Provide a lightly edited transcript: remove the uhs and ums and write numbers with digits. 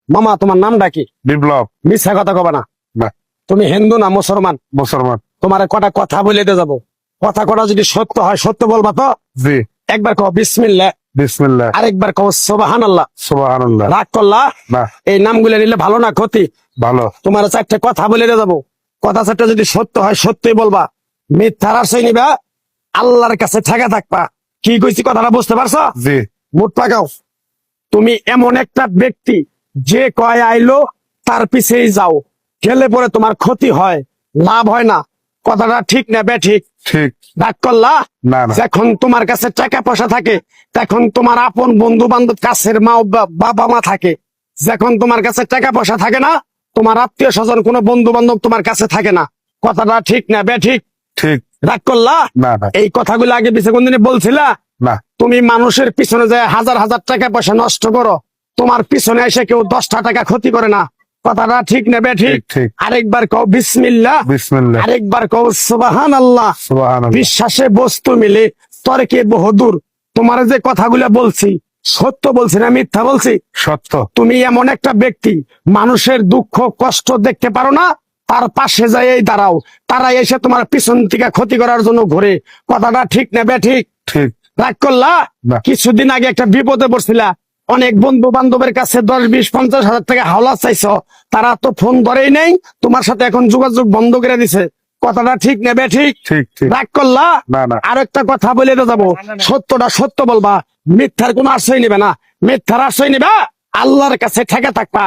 মামা তোমার নামটা কি? বিপ্লব। মিথ্যা কথা কবা না। না। তুমি হিন্দু না মুসলমান? মুসলমান। তোমার কটা কথা বলে দিয়ে যাবো, কথা কটা যদি সত্য হয় সত্য বলবা তো? জি। একবার কও বিসমিল্লাহ, বিসমিল্লাহ, আরেকবার কও সুবহানাল্লাহ। সুবহানাল্লাহ। রাগ করলা? না। এই নামগুলো নিলে ভালো না ক্ষতি? ভালো। তোমার চারটে কথা বলে দিয়ে যাবো, কথা চারটা যদি সত্য হয় সত্যই বলবা, মিথ্যার আশ্রয় নিবা, আল্লাহর কাছে ঠেকা থাকবা। কি কইছি কথাটা বুঝতে পারছো? জি। মুখ পাকাও। তুমি এমন একটা ব্যক্তি যে কয় আইলো তার পিছেই যাও, গেলে পরে তোমার ক্ষতি হয়, লাভ হয় না। কথাটা ঠিক না বে ঠিক? ঠিক। রাগ করলা? না না। যখন তোমার কাছে টাকা পয়সা থাকে, তখন তোমার আপন বন্ধু বান্ধব, কাছের মা বাবা মা থাকে। যখন তোমার কাছে টাকা পয়সা থাকে না, তোমার আত্মীয় স্বজন কোনো বন্ধু বান্ধব তোমার কাছে থাকে না। কথাটা ঠিক না বে ঠিক? ঠিক। রাগ করলা? না না। এই কথাগুলো আগে পিছে কোনদিন বলছিলা? না। তুমি মানুষের পিছনে যায় হাজার হাজার টাকা পয়সা নষ্ট করো, তোমার পিছনে এসে কেউ 10টা টাকা ক্ষতি করে না। কথাটা ঠিক নেবে ঠিক? ঠিক। আরেকবার কও বিসমিল্লাহ, বিসমিল্লাহ, আরেকবার কও সুবহানাল্লাহ। সুবহানাল্লাহ। বিশ্বাসে বস্তু মিলে তর্কে বহুদূর। তোমার যে কথাগুলো বলছি সত্য বলছি না মিথ্যা বলছি? সত্য। তুমি এমন একটা ব্যক্তি, মানুষের দুঃখ কষ্ট দেখতে পারো না, তার পাশে যাই দাঁড়াও, তারা এসে তোমার পিছন থেকে ক্ষতি করার জন্য ঘুরে। কথাটা ঠিক নেবে ঠিক? ঠিক। রাগ করলা? না। কিছুদিন আগে একটা বিপদে পড়ছিলা, অনেক বন্ধু বান্ধবের কাছে 10, 20, 50 হাজার টাকা হাওলা চাইছো, তারা তো ফোন ধরেই নেই, তোমার সাথে এখন যোগাযোগ বন্ধ করে দিছে। কথাটা ঠিক নেবে ঠিক? ঠিক। ঠিক। রাগ করলা? না না। আর একটা কথা বলে তো যাবো, সত্যটা সত্য বলবা, মিথ্যার কোনো আশ্রয় নিবে না। মিথ্যার আশ্রয় নিবা, আল্লাহর কাছে ঠেকে থাকবা।